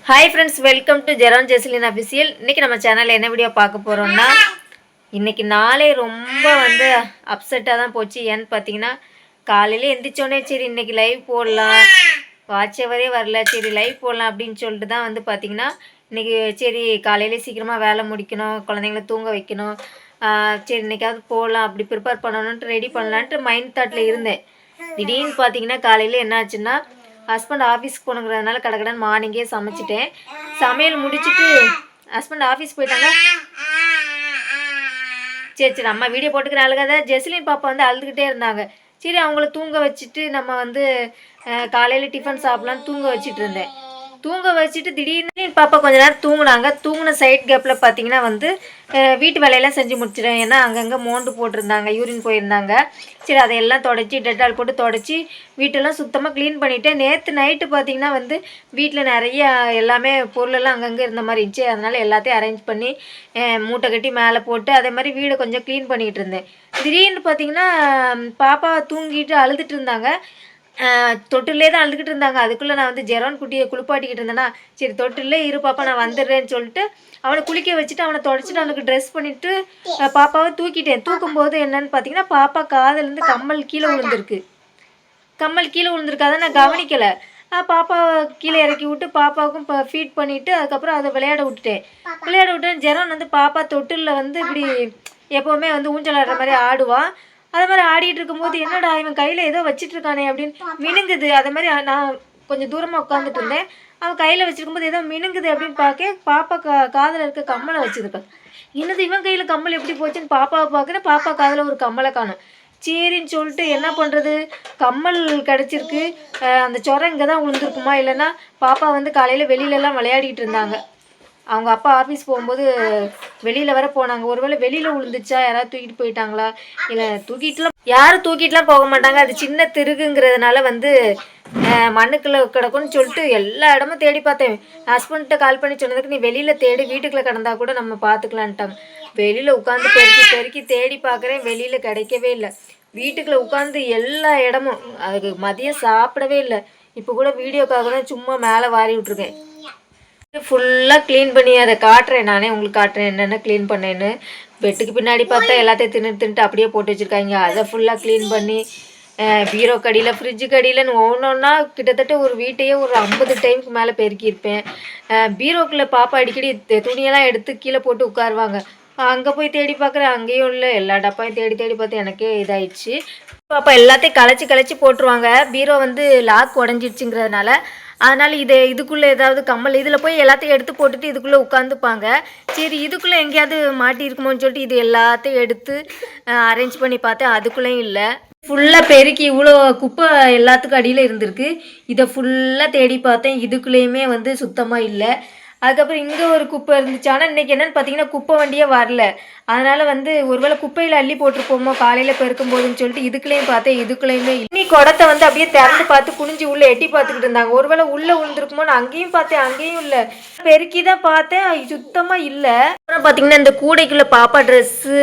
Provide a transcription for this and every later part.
Hi friends, welcome to Jeron Jesline official. இன்றைக்கி நம்ம சேனலில் என்ன வீடியோ பார்க்க போகிறோம்னா, இன்றைக்கி நாளே ரொம்ப அப்செட்டாக தான் போச்சு. ஏன்னு பார்த்தீங்கன்னா, காலையில் எந்திரிச்சோடனே சரி இன்றைக்கி லைவ் போடலாம், வாட்சவரே வரல, சரி லைவ் போடலாம் அப்படின்னு சொல்லிட்டு தான் பார்த்தீங்கன்னா, இன்றைக்கி சரி காலையிலே சீக்கிரமாக வேலை முடிக்கணும், குழந்தைங்கள தூங்க வைக்கணும், சரி இன்றைக்காவது போடலாம் அப்படி ப்ரிப்பேர் பண்ணணுன்ட்டு ரெடி பண்ணலான்ட்டு மைண்ட் தாட்டில் இருந்தேன். திடீர்னு பார்த்தீங்கன்னா காலையில் என்ன ஆச்சுன்னா, ஹஸ்பண்ட் ஆஃபீஸ்க்கு போகணுங்கிறதுனால கடகடன்னு மார்னிங்கே சமைச்சிட்டேன். சமையல் முடிச்சுட்டு ஹஸ்பண்ட் ஆஃபீஸ் போயிட்டாங்க. சரி சரி அம்மா வீடியோ போட்டுக்கிற அழுகாத. ஜெஸ்லின் பாப்பா அழுதுகிட்டே இருந்தாங்க. சரி அவங்கள தூங்க வச்சுட்டு நம்ம காலையில் டிஃபன் சாப்பிட்லான்னு தூங்க வச்சுட்டு இருந்தேன். தூங்க வச்சுட்டு திடீர்னு பாப்பா கொஞ்ச நேரம் தூங்கினாங்க. தூங்கின சைட் கேப்பில் பார்த்தீங்கன்னா வீட்டு வேலையெல்லாம் செஞ்சு முடிச்சிட்டேன். ஏன்னா அங்கங்கே மோண்டு போட்டிருந்தாங்க, யூரின் போயிருந்தாங்க. சரி அதையெல்லாம் தொடச்சி டெட்டால் போட்டு தொடச்சி வீட்டெல்லாம் சுத்தமாக க்ளீன் பண்ணிவிட்டேன். நேற்று நைட்டு பார்த்தீங்கன்னா வீட்டில் நிறைய எல்லாமே பொருளெல்லாம் அங்கங்கே இருந்த மாதிரி இருந்துச்சு. அதனால் எல்லாத்தையும் அரேஞ்ச் பண்ணி மூட்டை கட்டி மேலே போட்டு அதே மாதிரி வீடை கொஞ்சம் க்ளீன் பண்ணிகிட்டு இருந்தேன். திடீர்னு பார்த்தீங்கன்னா பாப்பா தூங்கிட்டு அழுதுட்டு இருந்தாங்க. தொட்டிலே தான் அழுதுகிட்டு இருந்தாங்க. அதுக்குள்ளே நான் ஜெரான் குட்டியை குளிப்பாட்டிக்கிட்டு இருந்தேன்னா, சரி தொட்டிலே இரு பாப்பா நான் வந்துடுறேன்னு சொல்லிட்டு அவனை குளிக்க வச்சுட்டு அவனை தொடச்சிட்டு அவனுக்கு ட்ரெஸ் பண்ணிவிட்டு பாப்பாவை தூக்கிட்டேன். தூக்கும்போது என்னன்னு பார்த்தீங்கன்னா, பாப்பா காதுலேருந்து கம்மல் கீழே விழுந்திருக்கு. அதை நான் கவனிக்கலை. பாப்பாவை கீழே இறக்கி விட்டு பாப்பாவுக்கும் ஃபீட் பண்ணிவிட்டு அதுக்கப்புறம் அதை விளையாட விட்டேன். ஜெரான் பாப்பா தொட்டிலில் இப்படி எப்போவுமே ஊஞ்சல் ஆடுற மாதிரி ஆடுவான். அது மாதிரி ஆடிட்டு இருக்கும்போது என்னடா இவன் கையில் ஏதோ வச்சுட்டு இருக்கானே அப்படின்னு மினுங்குது. அது மாதிரி நான் கொஞ்சம் தூரமாக உட்காந்துட்டு இருந்தேன். அவன் கையில் வச்சுருக்கும்போது ஏதோ மினுங்குது அப்படின்னு பார்க்க பாப்பா காதில் இருக்க கம்மலை வச்சுருக்கான். என்னது இவன் கையில் கம்மல் எப்படி போச்சுன்னு பாப்பாவை பார்க்குறேன். பாப்பா காதில் ஒரு கம்மலை காணும். சரின்னு சொல்லிட்டு என்ன பண்ணுறது, கம்மல் கிடச்சிருக்கு. அந்த சொரம் இங்கே தான் விழுந்துருக்குமா, இல்லைன்னா பாப்பா காலையில் வெளியிலலாம் விளையாடிட்டு இருந்தாங்க. அவங்க அப்பா ஆஃபீஸ் போகும்போது வெளியில் வர போனாங்க. ஒருவேளை வெளியில் விழுந்துச்சா, யாராவது தூக்கிட்டு போயிட்டாங்களா, இல்லை யாரும் தூக்கிட்டுலாம் போக மாட்டாங்க. அது சின்ன திருகுங்கிறதுனால மண்ணுக்குள்ளே கிடக்குன்னு சொல்லிட்டு எல்லா இடமும் தேடி பார்த்தேன். ஹஸ்பண்ட்ட கால் பண்ணி சொன்னதுக்கு நீ வெளியில் தேடி வீட்டுக்குள்ளே கிடந்தா கூட நம்ம பார்த்துக்கலான்ட்டாங்க. வெளியில் உட்காந்து பெருக்கி தேடி பார்க்குறேன், வெளியில் கிடைக்கவே இல்லை. வீட்டுக்குள்ளே உட்காந்து எல்லா இடமும் அதுக்கு மதியம் சாப்பிடவே இல்லை. இப்போ கூட வீடியோக்காக தான் சும்மா மேலே வாரி விட்ருக்கேன். ஃபுல்லாக க்ளீன் பண்ணி அதை காட்டுறேன், நானே உங்களுக்கு காட்டுறேன் என்னென்ன க்ளீன் பண்ணேன்னு. பெட்டுக்கு பின்னாடி பார்த்தா எல்லாத்தையும் தின்னுட்டு அப்படியே போட்டு வச்சுருக்காங்க. அதை ஃபுல்லாக க்ளீன் பண்ணி பீரோ கடியில், ஃப்ரிட்ஜு கடியிலன்னு ஒவ்வொன்றா கிட்டத்தட்ட ஒரு வீட்டையே ஒரு 50 டைமுக்கு மேலே பெருக்கியிருப்பேன். பீரோக்குள்ளே பாப்பா அடிக்கடி துணியெல்லாம் எடுத்து கீழே போட்டு உட்காருவாங்க. அங்கே போய் தேடி பார்க்குறேன், அங்கேயும் இல்லை. எல்லா டப்பாயும் தேடி பார்த்து எனக்கே இதாகிடுச்சு. பாப்பா எல்லாத்தையும் கலைச்சி போட்டுருவாங்க. பீரோ லாக் உடஞ்சிடுச்சுங்கிறதுனால. அதனால் இதுக்குள்ளே ஏதாவது கம்மல் இதில் போய் எல்லாத்தையும் எடுத்து போட்டுட்டு இதுக்குள்ளே உட்காந்துப்பாங்க. சரி இதுக்குள்ளே எங்கேயாவது மாட்டியிருக்குமோன்னு சொல்லிட்டு இது எல்லாத்தையும் எடுத்து அரேஞ்ச் பண்ணி பார்த்தேன். அதுக்குள்ளேயும் இல்லை. ஃபுல்லாக பெருக்கி இவ்வளோ குப்பை எல்லாத்துக்கும் அடியில் இருந்திருக்கு. இதை ஃபுல்லாக தேடி பார்த்தேன், இதுக்குள்ளேயுமே சுத்தமாக இல்லை. அதுக்கப்புறம் இங்கே ஒரு குப்பை இருந்துச்சு. ஆனால் இன்றைக்கி என்னென்னு பார்த்தீங்கன்னா குப்பை வண்டியே வரல. அதனால் ஒருவேளை குப்பையில் அள்ளி போட்டிருப்போமோ காலையில் பெருக்கும் போதுன்னு சொல்லிட்டு இதுக்குள்ளேயும் பார்த்தேன், இதுக்குள்ளேயுமே இன்னி குடத்தை அப்படியே திறந்து பார்த்து குனிஞ்சு உள்ளே எட்டி பார்த்துக்கிட்டு இருந்தாங்க. ஒருவேளை உள்ளே விழுந்துருக்குமோன்னு அங்கேயும் பார்த்தேன், அங்கேயும் இல்லை. பெருக்கி தான் பார்த்தேன், சுத்தமாக இல்லை. அப்புறம் பார்த்தீங்கன்னா இந்த கூடைக்குள்ளே பாப்பா ட்ரெஸ்ஸு,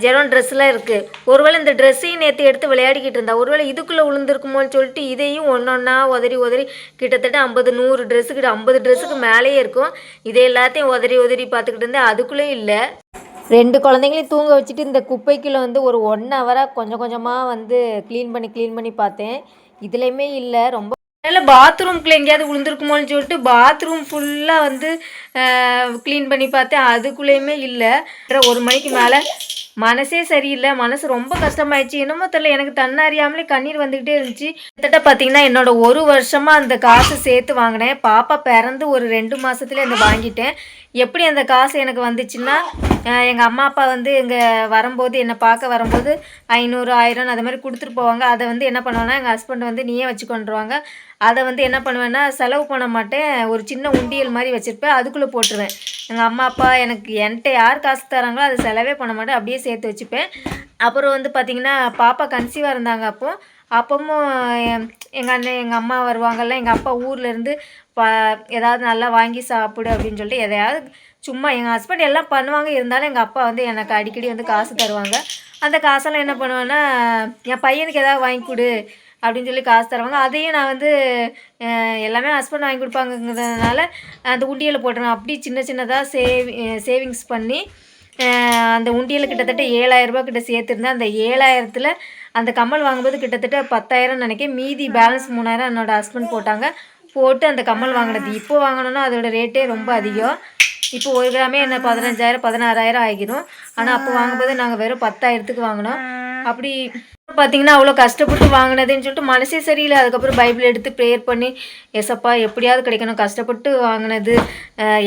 ஜெரான் ட்ரெஸ்லாம் இருக்குது. ஒருவேளை இந்த ட்ரெஸ்ஸையும் நேற்று எடுத்து விளையாடிக்கிட்டு இருந்தா. ஒருவேளை இதுக்குள்ளே விழுந்துருக்குமோன்னு சொல்லிட்டு இதையும் ஒன்றா உதறி கிட்டத்தட்ட 50-100 ட்ரெஸ்ஸுக்கிட்ட 50 ட்ரெஸ்ஸுக்கு மேலேயே இருக்கும். இதை எல்லாத்தையும் உதறி பார்த்துக்கிட்டு இருந்தேன். அதுக்குள்ளேயும் இல்லை. 2 குழந்தைங்களையும் தூங்க வச்சுட்டு இந்த குப்பைக்குள்ளே ஒரு 1 ஹவராக கொஞ்சமாக க்ளீன் பண்ணி பார்த்தேன். இதுலேயுமே இல்லை. ரொம்ப அதனால் பாத்ரூம்குள்ளே எங்கேயாவது விழுந்துருக்குமோன்னு சொல்லிட்டு பாத்ரூம் ஃபுல்லாக க்ளீன் பண்ணி பார்த்தேன். அதுக்குள்ளேயுமே இல்லை. 1 மணிக்கு மேலே மனசே சரியில்லை. மனசு ரொம்ப கஷ்டமாயிடுச்சு. என்னமோ தெரியல, எனக்கு தன்னறியாமலே கண்ணீர் வந்துக்கிட்டே இருந்துச்சு. கிட்டத்தட்ட பார்த்தீங்கன்னா என்னோட 1 வருஷமாக அந்த காசு சேர்த்து வாங்கினேன். பாப்பா பிறந்து ஒரு 2 மாதத்துல வாங்கிட்டேன். எப்படி அந்த காசு எனக்கு வந்துச்சுன்னா, எங்கள் அம்மா அப்பா இங்கே வரும்போது என்னை பார்க்க வரும்போது 500 1000 அது மாதிரி கொடுத்துட்டு போவாங்க. அதை என்ன பண்ணுவேன்னா எங்கள் ஹஸ்பண்ட் நீயே வச்சுக்கொண்டுருவாங்க. அதை என்ன பண்ணுவேன்னா செலவு பண்ண மாட்டேன். ஒரு சின்ன உண்டியல் மாதிரி வச்சுருப்பேன், அதுக்குள்ளே போட்டுருவேன். எங்கள் அம்மா அப்பா என்கிட்ட யார் காசு தராங்களோ அதை செலவே பண்ண மாட்டேன், அப்படியே சேர்த்து வச்சுப்பேன். அப்புறம் பார்த்திங்கன்னா பாப்பா கன்சீவாக இருந்தாங்க. அப்பவும் எங்கள் அண்ணன் எங்கள் அம்மா வருவாங்கள்ல, எங்கள் அப்பா ஊர்லேருந்து ஏதாவது நல்லா வாங்கி சாப்பிடு அப்படின்னு சொல்லிட்டு எதையாவது சும்மா எங்கள் ஹஸ்பண்ட் எல்லாம் பண்ணுவாங்க. இருந்தாலும் எங்கள் அப்பா எனக்கு அடிக்கடி காசு தருவாங்க. அந்த காசெல்லாம் என்ன பண்ணுவேன்னா என் பையனுக்கு எதாவது வாங்கி கொடு அப்படின்னு சொல்லி காசு தருவாங்க. அதையும் நான் வந்து எல்லாமே ஹஸ்பண்ட் வாங்கி கொடுப்பாங்கங்கிறதுனால அந்த உண்டியலில் போட்டுருவேன். அப்படி சின்ன சின்னதாக சேவிங்ஸ் பண்ணி அந்த உண்டியல் கிட்டத்தட்ட 7,000 ரூபா கிட்ட சேர்த்துருந்தேன். அந்த 7,000த்தில் அந்த கம்மல் வாங்கும்போது கிட்டத்தட்ட 10,000 நினைக்கிறேன். மீதி பேலன்ஸ் 3,000 என்னோடய ஹஸ்பண்ட் போட்டாங்க. போட்டு அந்த கம்மல் வாங்கினது. இப்போ வாங்கினோன்னா அதோட ரேட்டே ரொம்ப அதிகம். இப்போ 1 கிராமே என்ன 15,000 16,000 ஆகிடும். ஆனால் அப்போ வாங்கும்போது நாங்கள் வெறும் 10,000க்கு வாங்கினோம். அப்படி பார்த்திங்கன்னா அவ்வளோ கஷ்டப்பட்டு வாங்கினதுன்னு சொல்லிட்டு மனசே சரியில்லை. அதுக்கப்புறம் பைபிள் எடுத்து ப்ரேயர் பண்ணி ஏசப்பா எப்படியாவது கிடைக்கணும், கஷ்டப்பட்டு வாங்கினது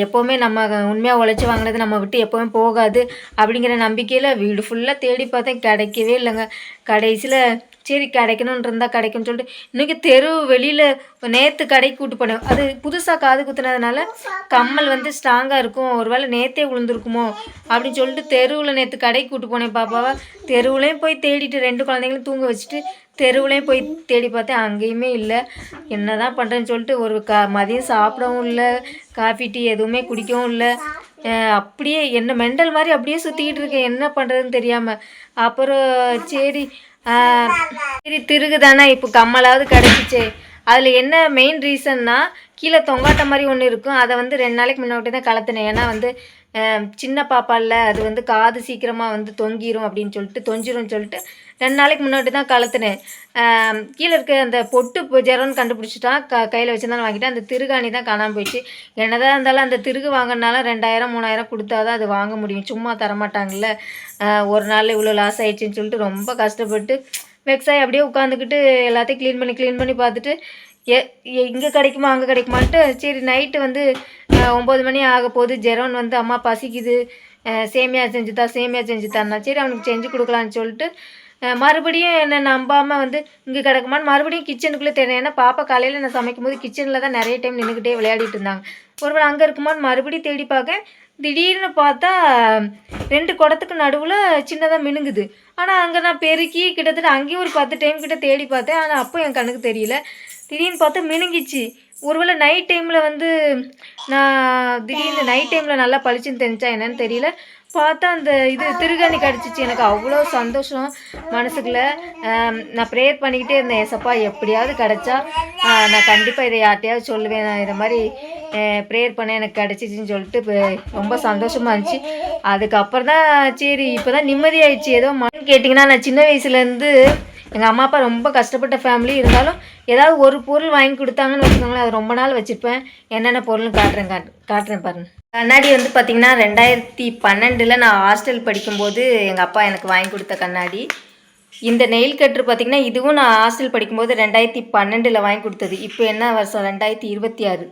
எப்போவுமே நம்ம உண்மையாக உழைச்சி வாங்கினது நம்ம விட்டு எப்போவுமே போகாது அப்படிங்கிற நம்பிக்கையில் வீடு ஃபுல்லாக தேடி பார்த்தேன். கிடைக்கவே இல்லைங்க. கடைசியில் சரி கிடைக்கணுன்னு இருந்தால் கிடைக்கும்னு சொல்லிட்டு இன்றைக்கி தெரு வெளியில் நேற்று கடைக்கு கூட்டு போனேன். அது புதுசாக காது குத்துனதுனால கம்மல் வந்து ஸ்ட்ராங்காக இருக்கும், ஒரு வேளை நேற்றே விழுந்துருக்குமோ அப்படின்னு சொல்லிட்டு தெருவில் நேற்று கடைக்கு கூட்டு போனேன் பாப்பாவை. தெருவுலேயும் போய் தேடிட்டு 2 குழந்தைங்களும் தூங்க வச்சுட்டு தெருவுலேயும் போய் தேடி பார்த்தேன். அங்கேயுமே இல்லை. என்ன தான் பண்ணுறேன்னு சொல்லிட்டு ஒரு மதியம் சாப்பிடவும் இல்லை, காஃபி டீ எதுவுமே குடிக்கவும் இல்லை. அப்படியே என்ன மெண்டல் மாதிரி அப்படியே சுற்றிக்கிட்டு இருக்கேன், என்ன பண்ணுறதுன்னு தெரியாமல். அப்புறம் சரி திருகு தானே இப்போ கம்மலாவது கிடச்சிச்சே. அதில் என்ன மெயின் ரீசன்னா கீழே தொங்காட்ட மாதிரி ஒன்று இருக்கும். அதை வந்து 2 நாளைக்கு முன்னாடி தான் கலத்தினேன். ஏன்னா வந்து சின்ன பாப்பா இல்லை, அது வந்து காது சீக்கிரமாக வந்து தொங்கிரும் அப்படின்னு சொல்லிட்டு தொஞ்சிரும்னு சொல்லிட்டு 2 நாளைக்கு முன்னாடி தான் கலத்தினேன். கீழே இருக்க அந்த பொட்டு ஜெரம்னு கண்டுபிடிச்சிட்டான். கையில் வச்சுருந்தாலும் வாங்கிட்டேன். அந்த திருகாணி தான் காணாமல் போயிடுச்சு. என்னதான் இருந்தாலும் அந்த திருகு வாங்கினாலும் 2,000 3,000 கொடுத்தா தான் அது வாங்க முடியும், சும்மா தரமாட்டாங்கல்ல. ஒரு நாள் இவ்வளோ லாஸ் ஆகிடுச்சின்னு சொல்லிட்டு ரொம்ப கஷ்டப்பட்டு வெக்ஸாகி அப்படியே உட்காந்துக்கிட்டு எல்லாத்தையும் க்ளீன் பண்ணி பார்த்துட்டு இங்கே கிடைக்குமா அங்கே கிடைக்குமான்ட்டு சரி நைட்டு வந்து 9 மணி ஆக போகுது. ஜெரோன் வந்து அம்மா பசிக்குது, சேமியா செஞ்சுத்தான்னா சரி அவனுக்கு செஞ்சு கொடுக்கலான்னு சொல்லிட்டு மறுபடியும் என்னை நம்பாமல் வந்து இங்கே கிடக்குமான்னு மறுபடியும் கிச்சனுக்குள்ளே தெரியும். ஏன்னா பாப்பா காலையில் நான் சமைக்கும் போது கிச்சனில் தான் நிறைய டைம் நின்றுக்கிட்டே விளையாடிட்டு இருந்தாங்க. ஒருவேளை அங்கே இருக்குமான்னு மறுபடியும் தேடி பார்க்க திடீர்னு பார்த்தா 2 குடத்துக்கு நடுவில் சின்னதாக மினுங்குது. ஆனால் அங்கே நான் பெருக்கி கிட்டத்தட்ட அங்கேயும் ஒரு 10 டைம் கிட்ட தேடி பார்த்தேன். ஆனால் அப்போ என் கண்ணுக்கு தெரியல. திடீர்னு பார்த்தா மினுங்கிச்சு. ஒருவேளை நைட் டைமில் வந்து நான் திடீர்னு நைட் டைமில் நல்லா பளிச்சுன்னு தெரிஞ்சா என்னன்னு தெரியல. பார்த்தா அந்த இது திருகாணி கிடச்சிச்சு. எனக்கு அவ்வளோ சந்தோஷம் மனசுக்குள்ளே. நான் ப்ரேயர் பண்ணிக்கிட்டே இருந்தேன், ஏசப்பா எப்படியாவது கிடச்சா நான் கண்டிப்பாக இதை யார்ட்டையாவது சொல்லுவேன், நான் இதை மாதிரி ப்ரேயர் பண்ண எனக்கு கிடச்சிச்சின்னு சொல்லிட்டு ரொம்ப சந்தோஷமாக இருந்துச்சு. அதுக்கப்புறம் தான் சரி இப்போ தான் நிம்மதியாகிடுச்சு. ஏதோ கேட்டிங்கன்னா நான் சின்ன வயசுலேருந்து எங்கள் அம்மா அப்பா ரொம்ப கஷ்டப்பட்ட ஃபேமிலி. இருந்தாலும் ஏதாவது ஒரு பொருள் வாங்கி கொடுத்தாங்கன்னு வச்சுக்கோங்களேன், அது ரொம்ப நாள் வச்சுருப்பேன். என்னென்ன பொருள்னு காட்டுறேன் பாருங்கள். கண்ணாடி வந்து பார்த்திங்கன்னா 2012 நான் ஹாஸ்டல் படிக்கும்போது எங்கள் அப்பா எனக்கு வாங்கி கொடுத்த கண்ணாடி. இந்த நெயில் கட்ரு பார்த்திங்கன்னா இதுவும் நான் ஹாஸ்டல் படிக்கும்போது 2012 வாங்கி கொடுத்தது. இப்போ என்ன வருஷம் 2026,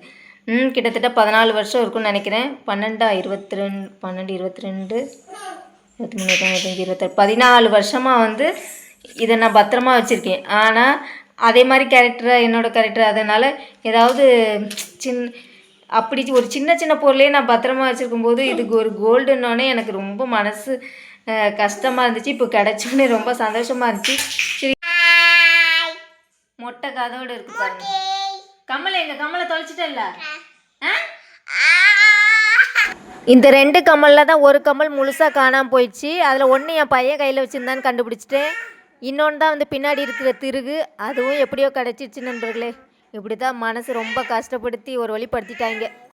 கிட்டத்தட்ட 14 வருஷம் இருக்கும்னு நினைக்கிறேன். 14 வருஷமாக வந்து இதை நான் பத்திரமா வச்சுருக்கேன். ஆனால் அதே மாதிரி என்னோடய கேரக்டர் அதனால் ஏதாவது அப்படி ஒரு சின்ன பொருளே நான் பத்திரமா வச்சுருக்கும்போது இதுக்கு ஒரு கோல்டுன்னொடனே எனக்கு ரொம்ப மனசு கஷ்டமாக இருந்துச்சு. இப்போ கிடச்சோன்னே ரொம்ப சந்தோஷமாக இருந்துச்சு. சரி மொட்டை கதோடு இருக்கு பாருங்க. கம்மலை தொலைச்சிட்டல்ல. இந்த 2 கம்மலில் தான் ஒரு கம்மல் முழுசாக காணாமல் போயிடுச்சு. அதில் ஒன்று என் பையன் கையில் வச்சுருந்தான்னு கண்டுபிடிச்சிட்டேன். இன்னொன்று தான் வந்து பின்னாடி இருக்கிற திருகு, அதுவும் எப்படியோ கிடச்சிச்சு நண்பர்களே. இப்படி தான் மனசு ரொம்ப கஷ்டப்படுத்தி ஒரு வழிப்படுத்திட்டாங்க.